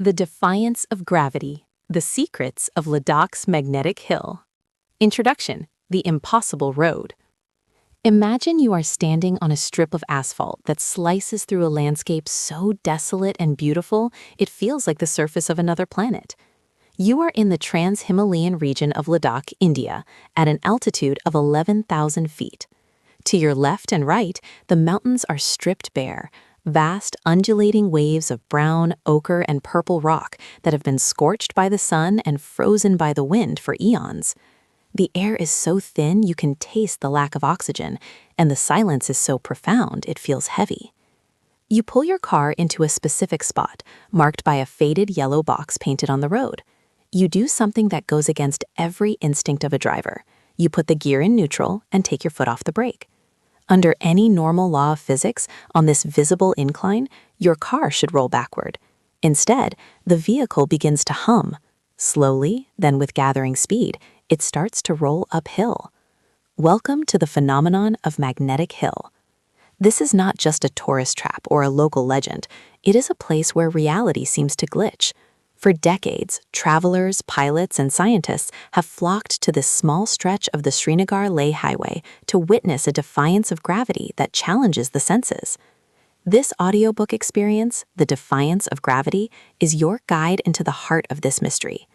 The Defiance of Gravity, The Secrets of Ladakh's Magnetic Hill. Introduction, The Impossible Road. Imagine you are standing on a strip of asphalt that slices through a landscape so desolate and beautiful, it feels like the surface of another planet. You are in the Trans-Himalayan region of Ladakh, India, at an altitude of 11,000 feet. To your left and right, the mountains are stripped bare, vast undulating waves of brown, ochre, and purple rock that have been scorched by the sun and frozen by the wind for eons. The air is so thin you can taste the lack of oxygen, and the silence is so profound it feels heavy. You pull your car into a specific spot, marked by a faded yellow box painted on the road. You do something that goes against every instinct of a driver. You put the gear in neutral and take your foot off the brake. Under any normal law of physics, on this visible incline, your car should roll backward. Instead, the vehicle begins to hum. Slowly, then with gathering speed, it starts to roll uphill. Welcome to the phenomenon of magnetic hill. This is not just a tourist trap or a local legend. It is a place where reality seems to glitch. For decades, travelers, pilots, and scientists have flocked to this small stretch of the Srinagar-Leh highway to witness a defiance of gravity that challenges the senses. This audiobook experience, The Defiance of Gravity, is your guide into the heart of this mystery.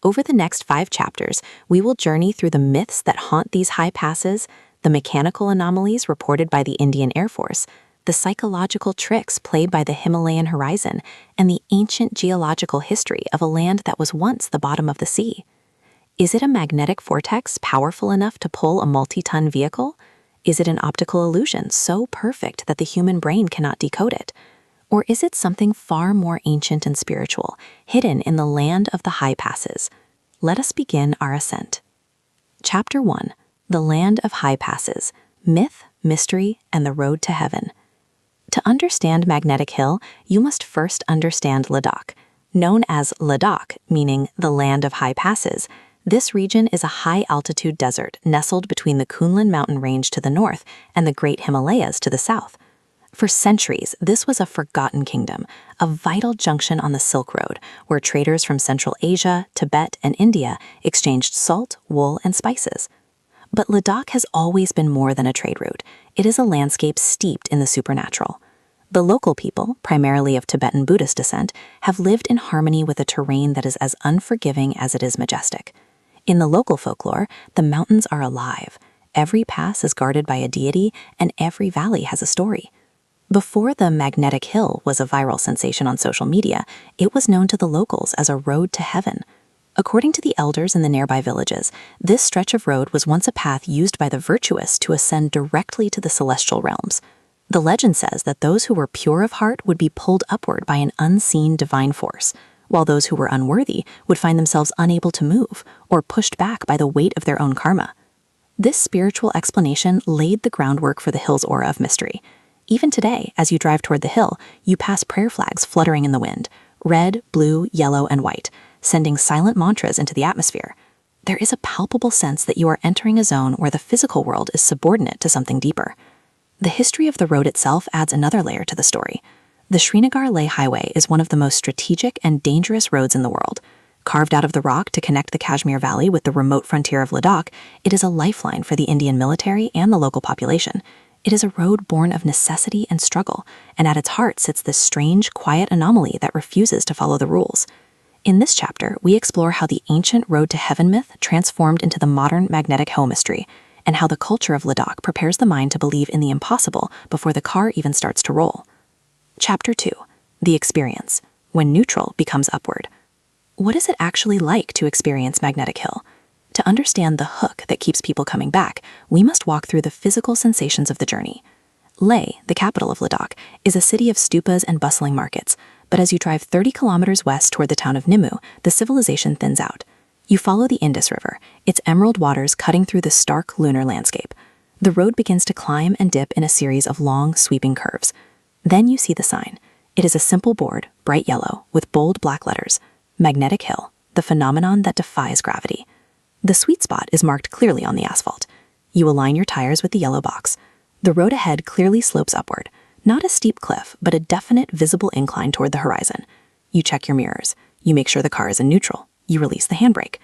Over the next 5 chapters, we will journey through the myths that haunt these high passes, the mechanical anomalies reported by the Indian Air Force, the psychological tricks played by the Himalayan horizon, and the ancient geological history of a land that was once the bottom of the sea. Is it a magnetic vortex powerful enough to pull a multi-ton vehicle? Is it an optical illusion so perfect that the human brain cannot decode it? Or is it something far more ancient and spiritual, hidden in the land of the high passes? Let us begin our ascent. Chapter 1. The Land of High Passes, Myth, Mystery, and the Road to Heaven. To understand Magnetic Hill, you must first understand Ladakh. Known as Ladakh, meaning the land of high passes, this region is a high-altitude desert nestled between the Kunlun mountain range to the north and the Great Himalayas to the south. For centuries, this was a forgotten kingdom, a vital junction on the Silk Road, where traders from Central Asia, Tibet, and India exchanged salt, wool, and spices. But Ladakh has always been more than a trade route. It is a landscape steeped in the supernatural. The local people, primarily of Tibetan Buddhist descent, have lived in harmony with a terrain that is as unforgiving as it is majestic. In the local folklore, the mountains are alive. Every pass is guarded by a deity, and every valley has a story. Before the Magnetic Hill was a viral sensation on social media, it was known to the locals as a road to heaven. According to the elders in the nearby villages, this stretch of road was once a path used by the virtuous to ascend directly to the celestial realms. The legend says that those who were pure of heart would be pulled upward by an unseen divine force, while those who were unworthy would find themselves unable to move or pushed back by the weight of their own karma. This spiritual explanation laid the groundwork for the hill's aura of mystery. Even today, as you drive toward the hill, you pass prayer flags fluttering in the wind, red, blue, yellow, and white, sending silent mantras into the atmosphere. There is a palpable sense that you are entering a zone where the physical world is subordinate to something deeper. The history of the road itself adds another layer to the story. The Srinagar-Leh highway is one of the most strategic and dangerous roads in the world. Carved out of the rock to connect the Kashmir Valley with the remote frontier of Ladakh, it is a lifeline for the Indian military and the local population. It is a road born of necessity and struggle, and at its heart sits this strange, quiet anomaly that refuses to follow the rules. In this chapter, we explore how the ancient road to heaven myth transformed into the modern magnetic hill mystery, and how the culture of Ladakh prepares the mind to believe in the impossible before the car even starts to roll. Chapter 2. The Experience, When Neutral Becomes Upward. What is it actually like to experience Magnetic Hill? To understand the hook that keeps people coming back, we must walk through the physical sensations of the journey. Leh, the capital of Ladakh, is a city of stupas and bustling markets, but as you drive 30 kilometers west toward the town of Nimmu, the civilization thins out. You follow the Indus River, its emerald waters cutting through the stark lunar landscape. The road begins to climb and dip in a series of long, sweeping curves. Then you see the sign. It is a simple board, bright yellow, with bold black letters. Magnetic Hill, the phenomenon that defies gravity. The sweet spot is marked clearly on the asphalt. You align your tires with the yellow box. The road ahead clearly slopes upward, not a steep cliff, but a definite visible incline toward the horizon. You check your mirrors. You make sure the car is in neutral. You release the handbrake.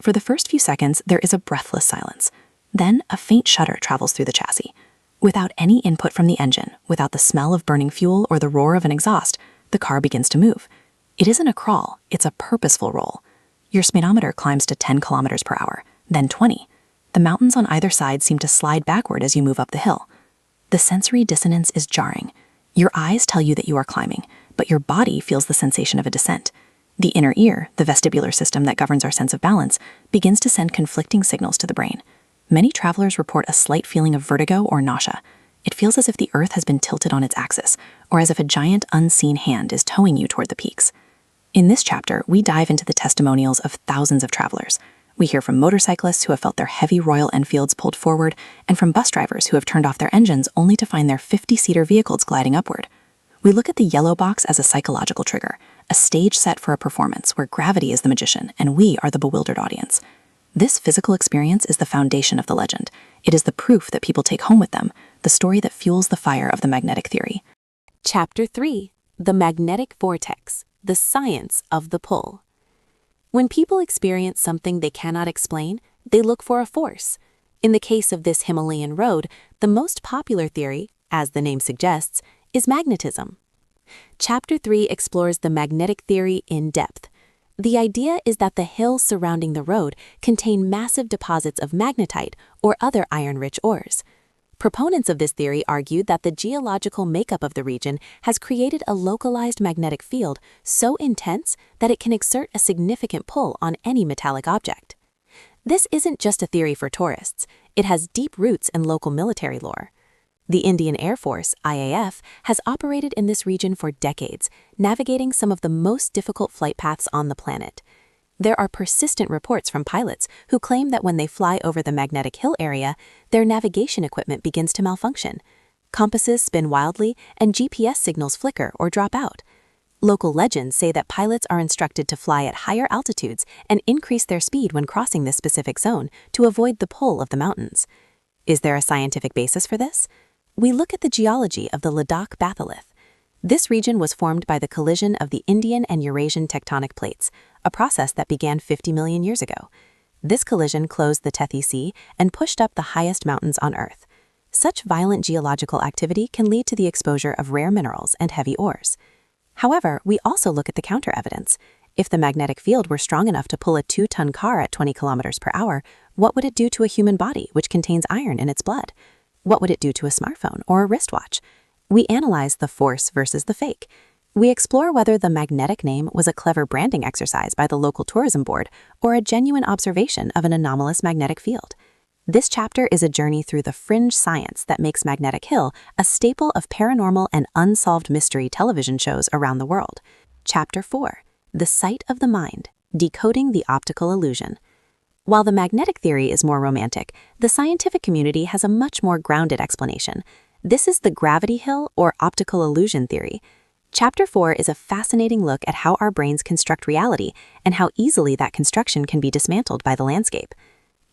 For the first few seconds, there is a breathless silence. Then a faint shudder travels through the chassis. Without any input from the engine, without the smell of burning fuel or the roar of an exhaust, the car begins to move. It isn't a crawl, it's a purposeful roll. Your speedometer climbs to 10 kilometers per hour, then 20. The mountains on either side seem to slide backward as you move up the hill. The sensory dissonance is jarring. Your eyes tell you that you are climbing, but your body feels the sensation of a descent. The inner ear, the vestibular system that governs our sense of balance, begins to send conflicting signals to the brain. Many travelers report a slight feeling of vertigo or nausea. It feels as if the earth has been tilted on its axis, or as if a giant unseen hand is towing you toward the peaks. In this chapter, we dive into the testimonials of thousands of travelers. We hear from motorcyclists who have felt their heavy Royal Enfields pulled forward, and from bus drivers who have turned off their engines only to find their 50-seater vehicles gliding upward. We look at the yellow box as a psychological trigger, a stage set for a performance where gravity is the magician and we are the bewildered audience. This physical experience is the foundation of the legend. It is the proof that people take home with them, the story that fuels the fire of the magnetic theory. Chapter 3: The Magnetic Vortex, the Science of the Pull. When people experience something they cannot explain, they look for a force. In the case of this Himalayan road, the most popular theory, as the name suggests, is magnetism. Chapter 3 explores the magnetic theory in depth. The idea is that the hills surrounding the road contain massive deposits of magnetite or other iron-rich ores. Proponents of this theory argue that the geological makeup of the region has created a localized magnetic field so intense that it can exert a significant pull on any metallic object. This isn't just a theory for tourists. It has deep roots in local military lore. The Indian Air Force, IAF, has operated in this region for decades, navigating some of the most difficult flight paths on the planet. There are persistent reports from pilots who claim that when they fly over the magnetic hill area, their navigation equipment begins to malfunction. Compasses spin wildly and GPS signals flicker or drop out. Local legends say that pilots are instructed to fly at higher altitudes and increase their speed when crossing this specific zone to avoid the pull of the mountains. Is there a scientific basis for this? We look at the geology of the Ladakh batholith. This region was formed by the collision of the Indian and Eurasian tectonic plates, a process that began 50 million years ago. This collision closed the Tethys Sea and pushed up the highest mountains on Earth. Such violent geological activity can lead to the exposure of rare minerals and heavy ores. However, we also look at the counter-evidence. If the magnetic field were strong enough to pull a 2-ton car at 20 kilometers per hour, what would it do to a human body which contains iron in its blood? What would it do to a smartphone or a wristwatch? We analyze the force versus the fake. We explore whether the magnetic name was a clever branding exercise by the local tourism board or a genuine observation of an anomalous magnetic field. This chapter is a journey through the fringe science that makes Magnetic Hill a staple of paranormal and unsolved mystery television shows around the world. Chapter 4: The Sight of the Mind, Decoding the Optical Illusion. While the magnetic theory is more romantic, the scientific community has a much more grounded explanation. This is the gravity hill or optical illusion theory. Chapter 4 is a fascinating look at how our brains construct reality and how easily that construction can be dismantled by the landscape.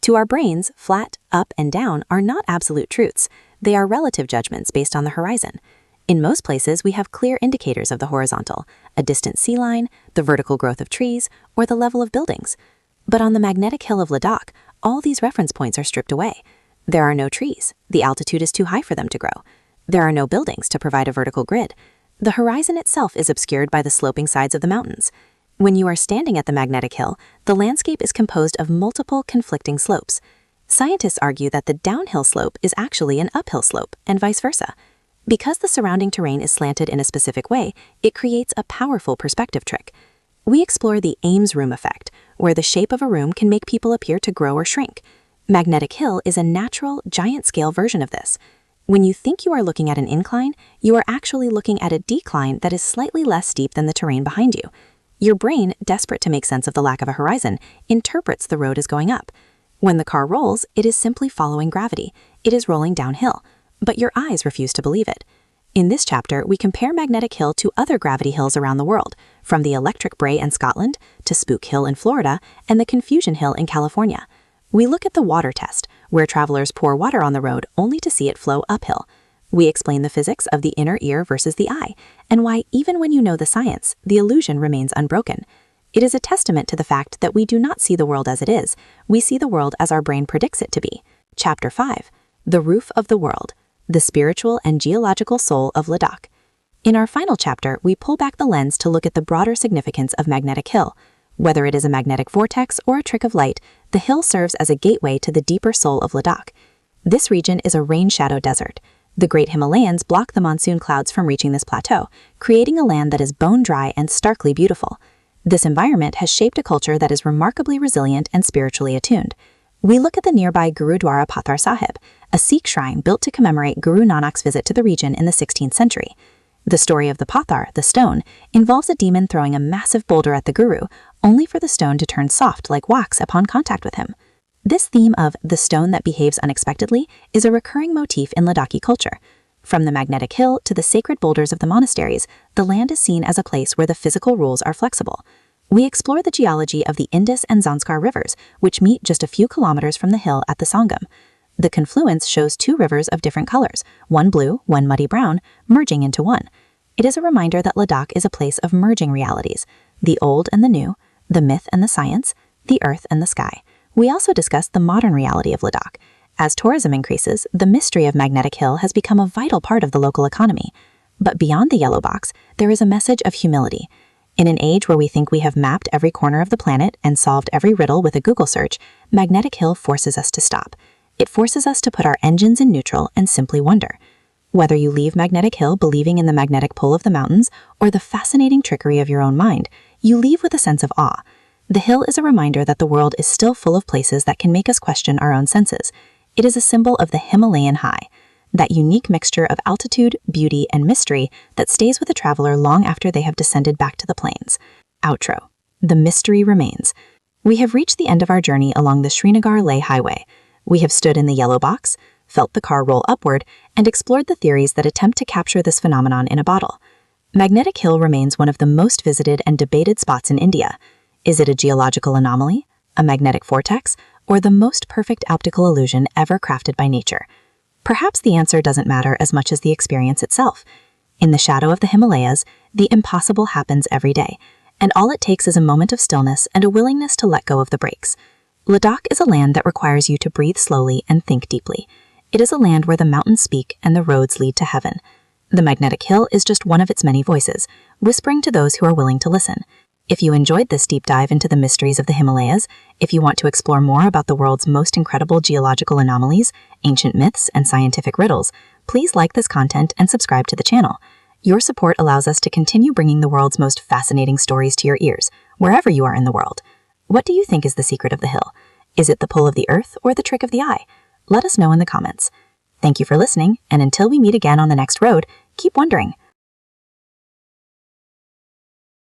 To our brains, flat, up, and down are not absolute truths. They are relative judgments based on the horizon. In most places, we have clear indicators of the horizontal, a distant sea line, the vertical growth of trees, or the level of buildings. But on the magnetic hill of Ladakh, all these reference points are stripped away. There are no trees. The altitude is too high for them to grow. There are no buildings to provide a vertical grid. The horizon itself is obscured by the sloping sides of the mountains. When you are standing at the magnetic hill, the landscape is composed of multiple conflicting slopes. Scientists argue that the downhill slope is actually an uphill slope, and vice versa. Because the surrounding terrain is slanted in a specific way, it creates a powerful perspective trick. We explore the Ames room effect, where the shape of a room can make people appear to grow or shrink. Magnetic Hill is a natural, giant-scale version of this. When you think you are looking at an incline, you are actually looking at a decline that is slightly less steep than the terrain behind you. Your brain, desperate to make sense of the lack of a horizon, interprets the road as going up. When the car rolls, it is simply following gravity. It is rolling downhill, but your eyes refuse to believe it. In this chapter, we compare Magnetic Hill to other gravity hills around the world, from the Electric Brae in Scotland to Spook Hill in Florida and the Confusion Hill in California. We look at the water test, where travelers pour water on the road only to see it flow uphill. We explain the physics of the inner ear versus the eye, and why even when you know the science, the illusion remains unbroken. It is a testament to the fact that we do not see the world as it is, we see the world as our brain predicts it to be. Chapter 5. The Roof of the World, the Spiritual and Geological Soul of Ladakh. In our final chapter, we pull back the lens to look at the broader significance of Magnetic Hill. Whether it is a magnetic vortex or a trick of light, the hill serves as a gateway to the deeper soul of Ladakh. This region is a rain-shadow desert. The Great Himalayas block the monsoon clouds from reaching this plateau, creating a land that is bone-dry and starkly beautiful. This environment has shaped a culture that is remarkably resilient and spiritually attuned. We look at the nearby Gurudwara Pathar Sahib, a Sikh shrine built to commemorate Guru Nanak's visit to the region in the 16th century. The story of the Pathar, the stone, involves a demon throwing a massive boulder at the Guru, only for the stone to turn soft like wax upon contact with him. This theme of the stone that behaves unexpectedly is a recurring motif in Ladakhi culture. From the magnetic hill to the sacred boulders of the monasteries, the land is seen as a place where the physical rules are flexible. We explore the geology of the Indus and Zanskar rivers, which meet just a few kilometers from the hill at the Sangam. The confluence shows two rivers of different colors, one blue, one muddy brown, merging into one. It is a reminder that Ladakh is a place of merging realities, the old and the new, the myth and the science, the earth and the sky. We also discuss the modern reality of Ladakh. As tourism increases, the mystery of Magnetic Hill has become a vital part of the local economy. But beyond the yellow box, there is a message of humility. In an age where we think we have mapped every corner of the planet and solved every riddle with a Google search, Magnetic Hill forces us to stop. It forces us to put our engines in neutral and simply wonder. Whether you leave Magnetic Hill believing in the magnetic pull of the mountains or the fascinating trickery of your own mind, you leave with a sense of awe. The hill is a reminder that the world is still full of places that can make us question our own senses. It is a symbol of the Himalayan high, that unique mixture of altitude, beauty, and mystery that stays with a traveler long after they have descended back to the plains. Outro. The mystery remains. We have reached the end of our journey along the Srinagar-Leh highway. We have stood in the yellow box, felt the car roll upward, and explored the theories that attempt to capture this phenomenon in a bottle. Magnetic Hill remains one of the most visited and debated spots in India. Is it a geological anomaly, a magnetic vortex, or the most perfect optical illusion ever crafted by nature? Perhaps the answer doesn't matter as much as the experience itself. In the shadow of the Himalayas, the impossible happens every day, and all it takes is a moment of stillness and a willingness to let go of the brakes. Ladakh is a land that requires you to breathe slowly and think deeply. It is a land where the mountains speak and the roads lead to heaven. The Magnetic Hill is just one of its many voices, whispering to those who are willing to listen. If you enjoyed this deep dive into the mysteries of the Himalayas, if you want to explore more about the world's most incredible geological anomalies, ancient myths, and scientific riddles, please like this content and subscribe to the channel. Your support allows us to continue bringing the world's most fascinating stories to your ears, wherever you are in the world. What do you think is the secret of the hill? Is it the pull of the earth or the trick of the eye? Let us know in the comments. Thank you for listening, and until we meet again on the next road, keep wondering.